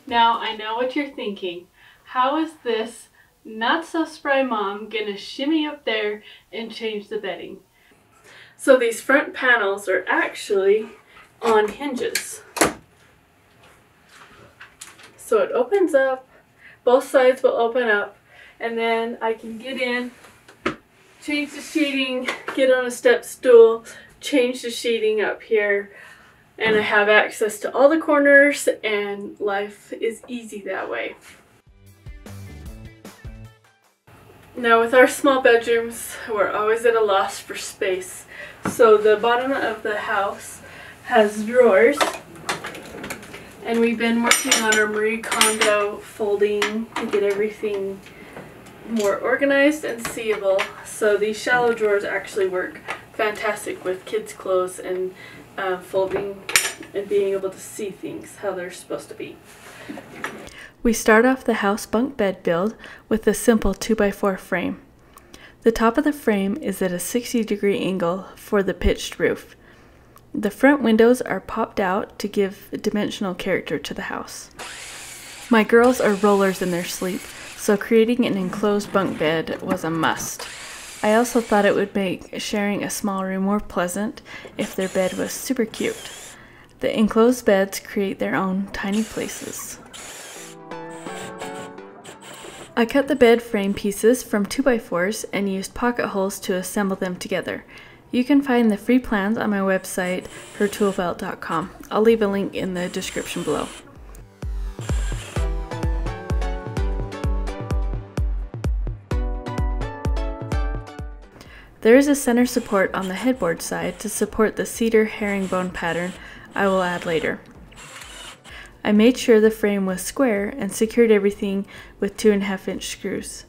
Now I know what you're thinking. How is this not so spry mom gonna shimmy up there and change the bedding? So these front panels are actually on hinges. So it opens up, both sides will open up, and then I can get in, change the sheeting, get on a step stool, change the sheeting up here, and I have access to all the corners, and life is easy that way. Now with our small bedrooms, we're always at a loss for space. So the bottom of the house has drawers, and we've been working on our Marie Kondo folding to get everything more organized and seeable. So these shallow drawers actually work fantastic with kids' clothes and folding and being able to see things how they're supposed to be. We start off the house bunk bed build with a simple 2x4 frame. The top of the frame is at a 60-degree angle for the pitched roof. The front windows are popped out to give dimensional character to the house. My girls are rollers in their sleep, so creating an enclosed bunk bed was a must. I also thought it would make sharing a small room more pleasant if their bed was super cute. The enclosed beds create their own tiny places. I cut the bed frame pieces from 2x4s and used pocket holes to assemble them together. You can find the free plans on my website, hertoolbelt.com. I'll leave a link in the description below. There is a center support on the headboard side to support the cedar herringbone pattern I will add later. I made sure the frame was square and secured everything with 2.5-inch screws.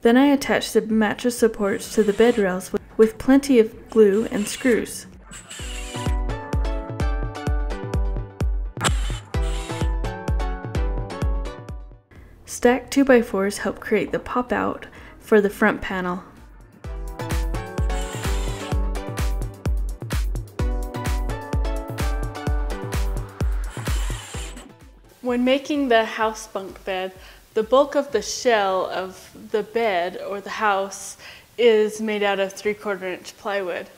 Then I attached the mattress supports to the bed rails with plenty of glue and screws. Stacked 2x4s help create the pop-out for the front panel. When making the house bunk bed, the bulk of the shell of the bed or the house is made out of 3/4-inch plywood.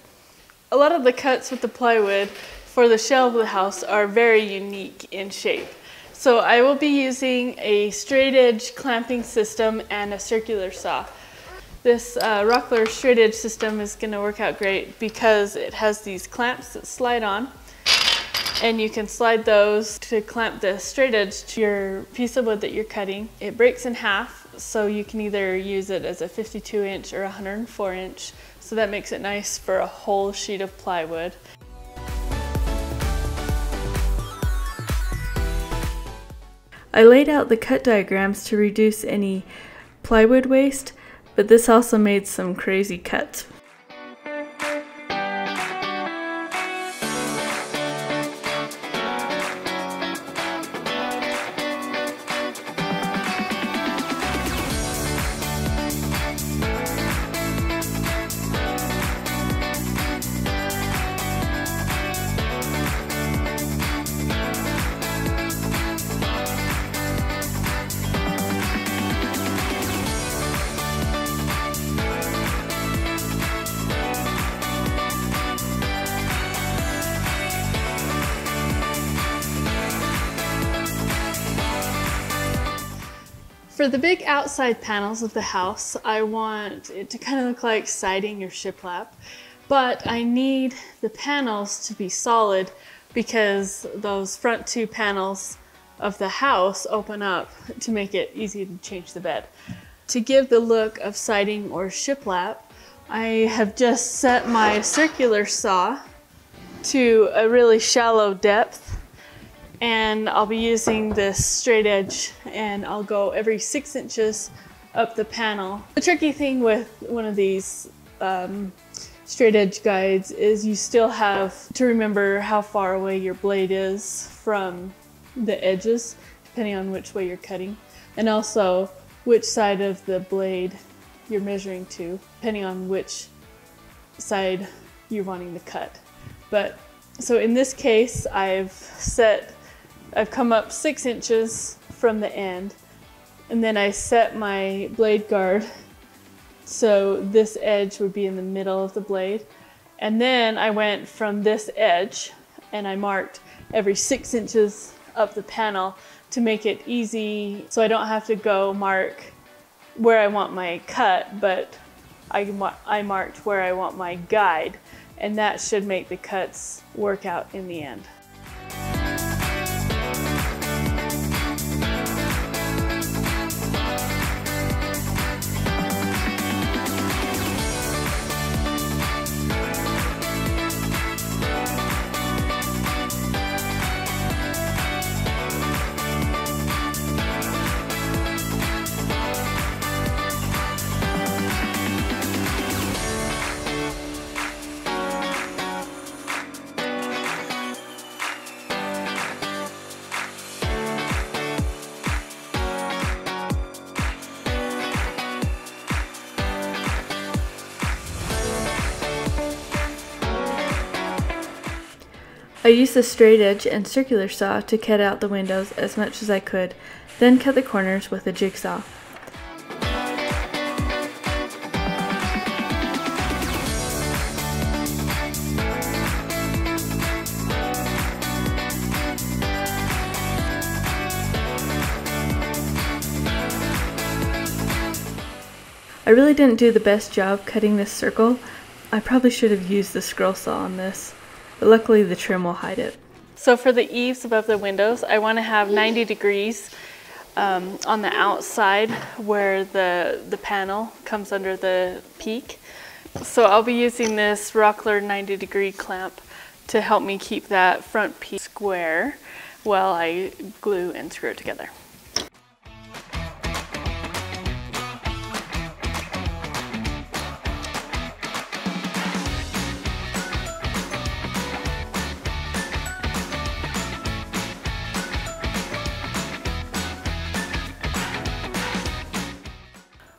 A lot of the cuts with the plywood for the shell of the house are very unique in shape. So I will be using a straight edge clamping system and a circular saw. This Rockler straight edge system is going to work out great because it has these clamps that slide on, and you can slide those to clamp the straight edge to your piece of wood that you're cutting. It breaks in half, so you can either use it as a 52-inch or 104-inch, so that makes it nice for a whole sheet of plywood. I laid out the cut diagrams to reduce any plywood waste, but this also made some crazy cuts. For the big outside panels of the house, I want it to kind of look like siding or shiplap, but I need the panels to be solid because those front two panels of the house open up to make it easy to change the bed. To give the look of siding or shiplap, I have just set my circular saw to a really shallow depth, and I'll be using this straight edge, and I'll go every 6 inches up the panel. The tricky thing with one of these straight edge guides is you still have to remember how far away your blade is from the edges. depending on which way you're cutting, and also which side of the blade you're measuring to, depending on which side you're wanting to cut. But so in this case, I've come up 6 inches from the end, and then I set my blade guard so this edge would be in the middle of the blade. And then I went from this edge and I marked every 6 inches of the panel to make it easy, so I don't have to go mark where I want my cut, but I marked where I want my guide, and that should make the cuts work out in the end. I used the straight edge and circular saw to cut out the windows as much as I could, then cut the corners with a jigsaw. I really didn't do the best job cutting this circle. I probably should have used the scroll saw on this, but luckily the trim will hide it. So for the eaves above the windows, I want to have 90 degrees on the outside where the panel comes under the peak. So I'll be using this Rockler 90-degree clamp to help me keep that front piece square while I glue and screw it together.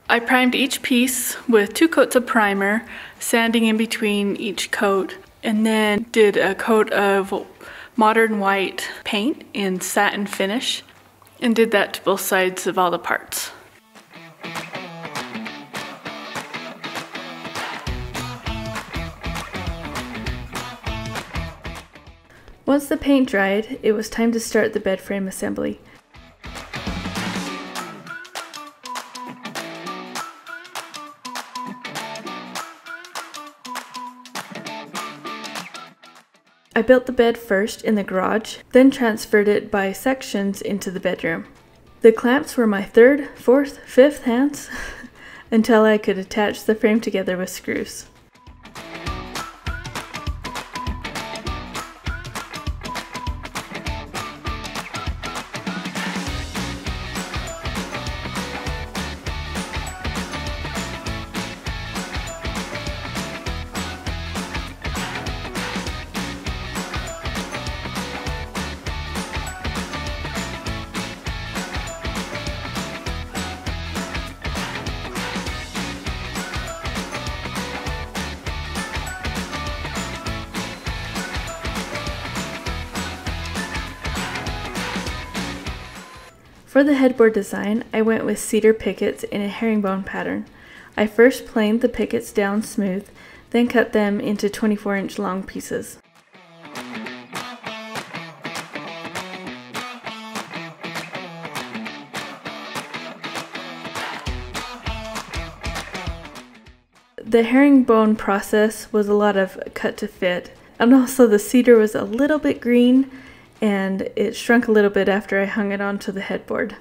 I primed each piece with 2 coats of primer, sanding in between each coat, and then did a coat of modern white paint in satin finish, and did that to both sides of all the parts. Once the paint dried, it was time to start the bed frame assembly. I built the bed first in the garage, then transferred it by sections into the bedroom. The clamps were my 3rd, 4th, 5th hands until I could attach the frame together with screws. For the headboard design, I went with cedar pickets in a herringbone pattern. I first planed the pickets down smooth, then cut them into 24-inch long pieces. The herringbone process was a lot of cut to fit, and also the cedar was a little bit green, and it shrunk a little bit after I hung it onto the headboard.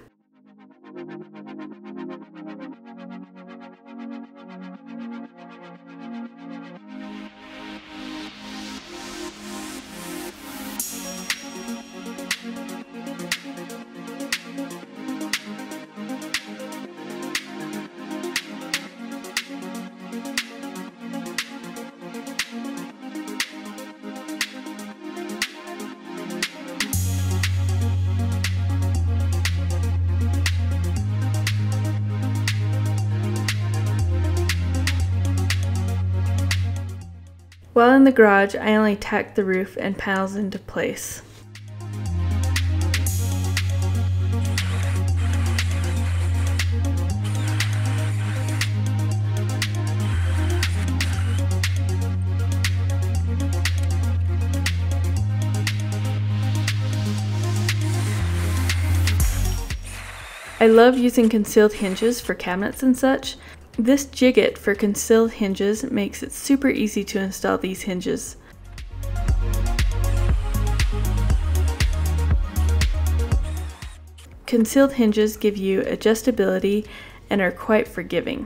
While in the garage, I only tacked the roof and panels into place. I love using concealed hinges for cabinets and such. This jigget for concealed hinges makes it super easy to install these hinges. Concealed hinges give you adjustability and are quite forgiving.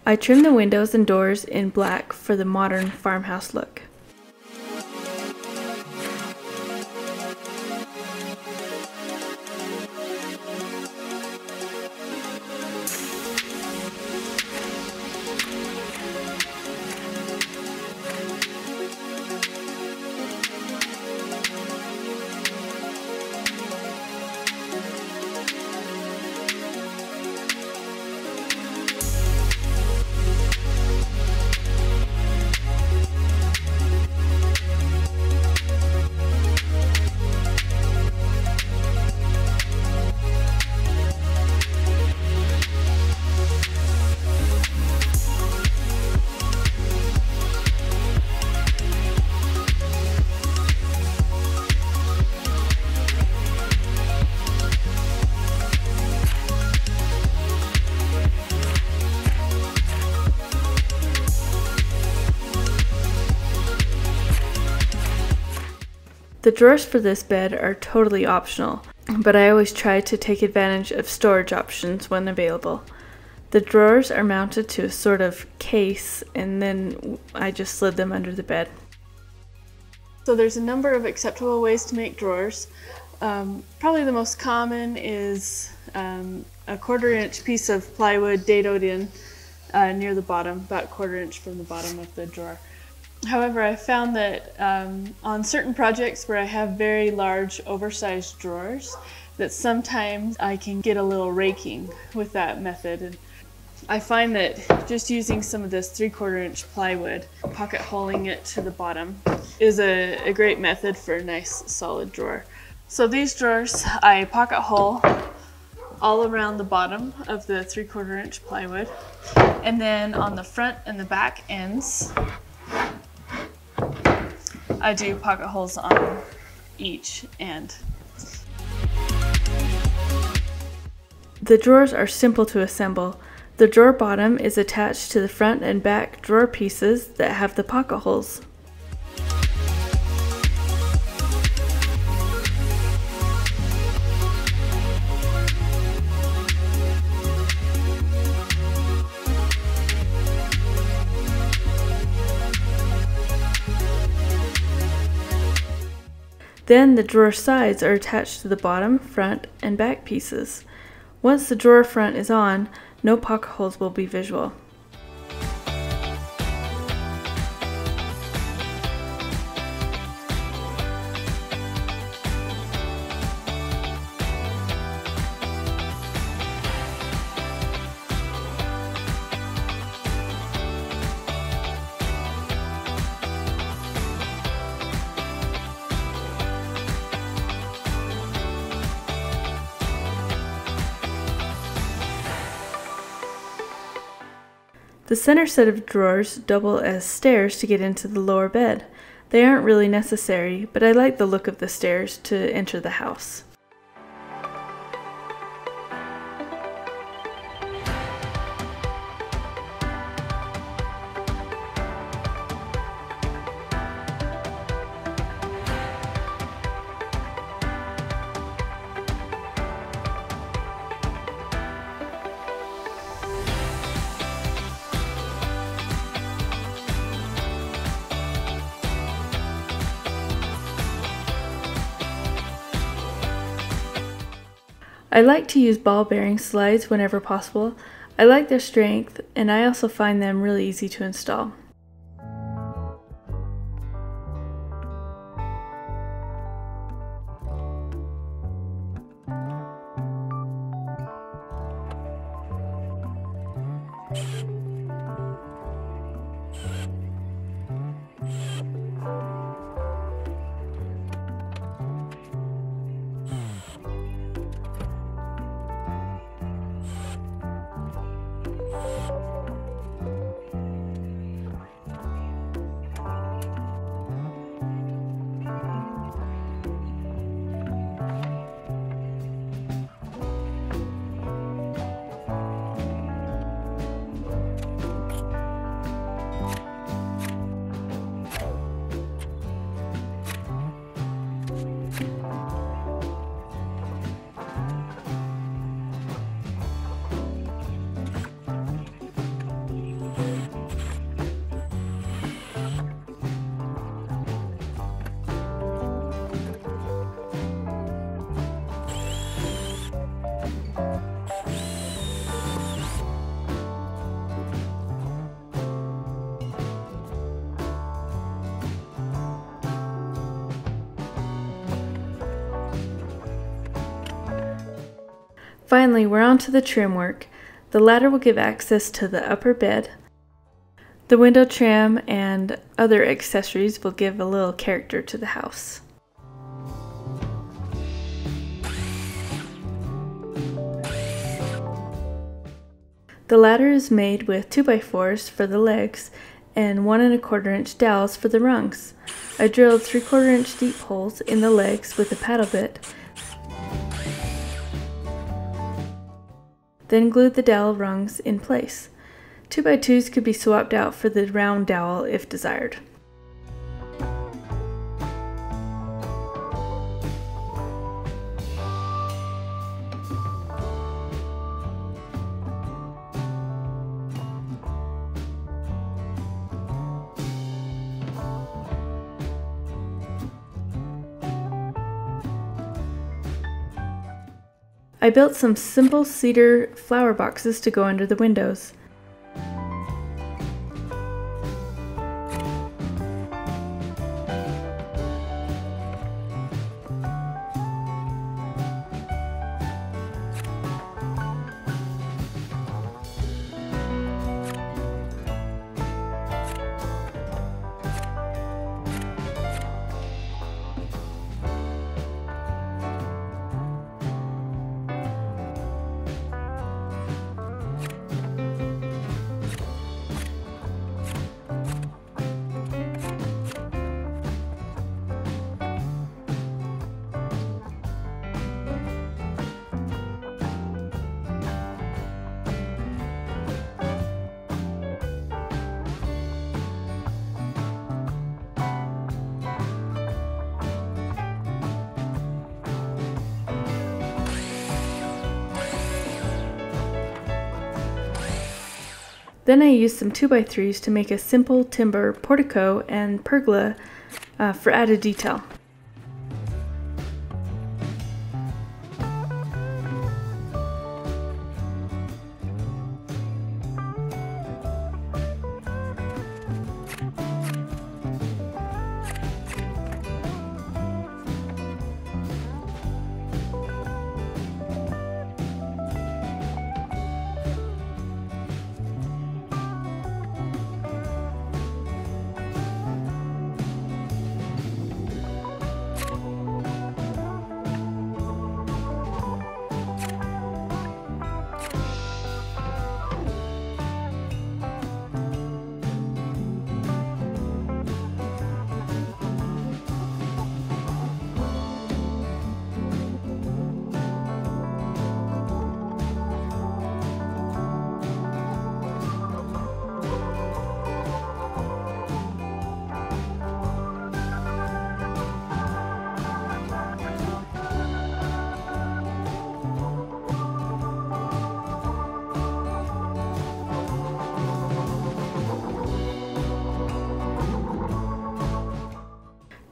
I trimmed the windows and doors in black for the modern farmhouse look. The drawers for this bed are totally optional, but I always try to take advantage of storage options when available. The drawers are mounted to a sort of case, and then I just slid them under the bed. So there's a number of acceptable ways to make drawers. Probably the most common is a 1/4 inch piece of plywood dadoed in near the bottom, about 1/4 inch from the bottom of the drawer. However, I found that on certain projects where I have very large oversized drawers, that sometimes I can get a little raking with that method. And I find that just using some of this 3/4 inch plywood, pocket holing it to the bottom, is a great method for a nice solid drawer. So these drawers I pocket hole all around the bottom of the 3/4 inch plywood, and then on the front and the back ends I do pocket holes on each end. The drawers are simple to assemble. The drawer bottom is attached to the front and back drawer pieces that have the pocket holes. Then the drawer sides are attached to the bottom, front, and back pieces. Once the drawer front is on, no pocket holes will be visible. The center set of drawers double as stairs to get into the lower bed. They aren't really necessary, but I like the look of the stairs to enter the house. I like to use ball bearing slides whenever possible. I like their strength, and I also find them really easy to install. Finally, we're on to the trim work. The ladder will give access to the upper bed. The window trim and other accessories will give a little character to the house. The ladder is made with 2x4s for the legs and 1 1/4 inch dowels for the rungs. I drilled 3/4 inch deep holes in the legs with a paddle bit, then glued the dowel rungs in place. 2x2s could be swapped out for the round dowel if desired. I built some simple cedar flower boxes to go under the windows. Then I used some 2x3s to make a simple timber portico and pergola for added detail.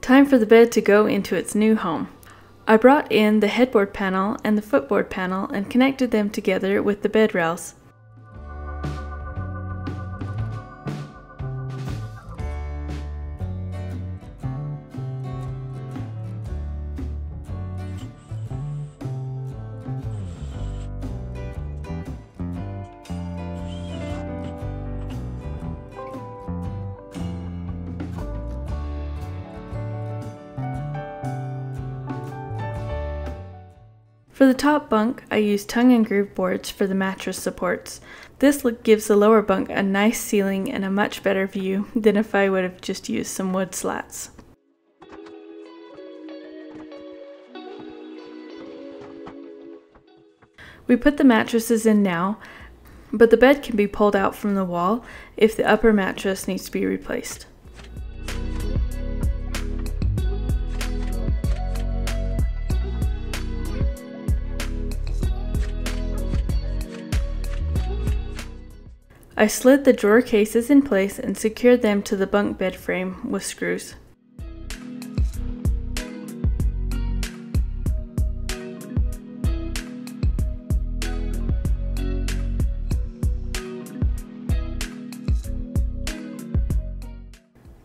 Time for the bed to go into its new home. I brought in the headboard panel and the footboard panel and connected them together with the bed rails. For the top bunk, I used tongue and groove boards for the mattress supports. This gives the lower bunk a nice ceiling and a much better view than if I would have just used some wood slats. We put the mattresses in now, but the bed can be pulled out from the wall if the upper mattress needs to be replaced. I slid the drawer cases in place and secured them to the bunk bed frame with screws.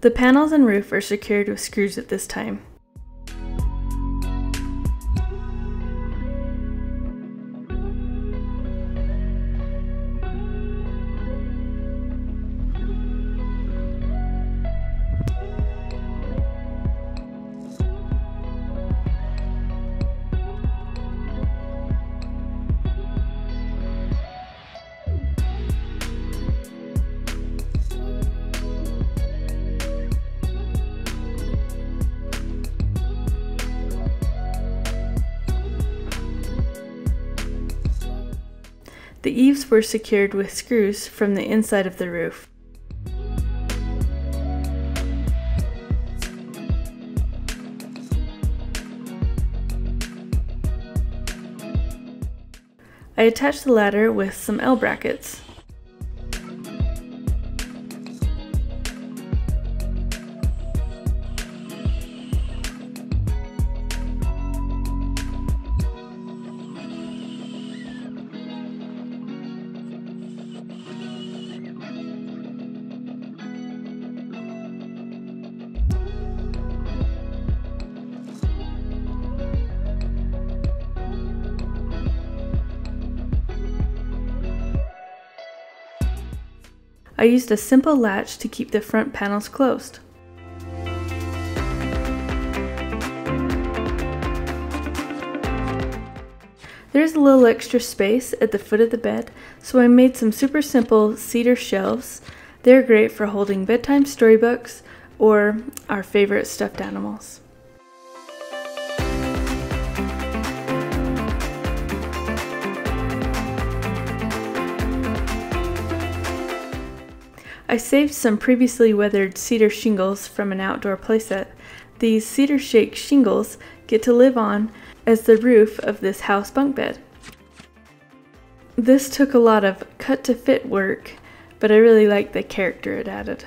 The panels and roof are secured with screws at this time. The eaves were secured with screws from the inside of the roof. I attached the ladder with some L brackets. I used a simple latch to keep the front panels closed. There's a little extra space at the foot of the bed, so I made some super simple cedar shelves. They're great for holding bedtime storybooks or our favorite stuffed animals. I saved some previously weathered cedar shingles from an outdoor playset. These cedar shake shingles get to live on as the roof of this house bunk bed. This took a lot of cut to fit work, but I really like the character it added.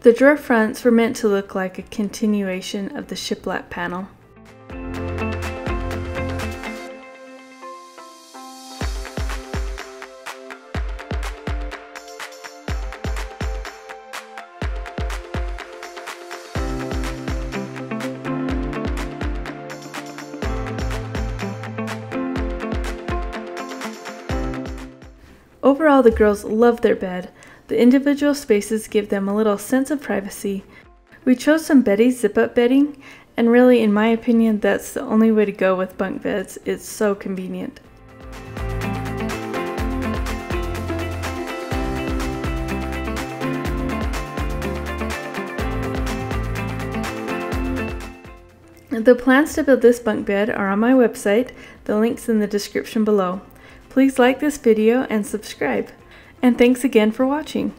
The drawer fronts were meant to look like a continuation of the shiplap panel. Overall, the girls love their bed. The individual spaces give them a little sense of privacy. We chose some Betty's zip-up bedding, and really, in my opinion, that's the only way to go with bunk beds. It's so convenient. The plans to build this bunk bed are on my website. The link's in the description below. Please like this video and subscribe. And thanks again for watching.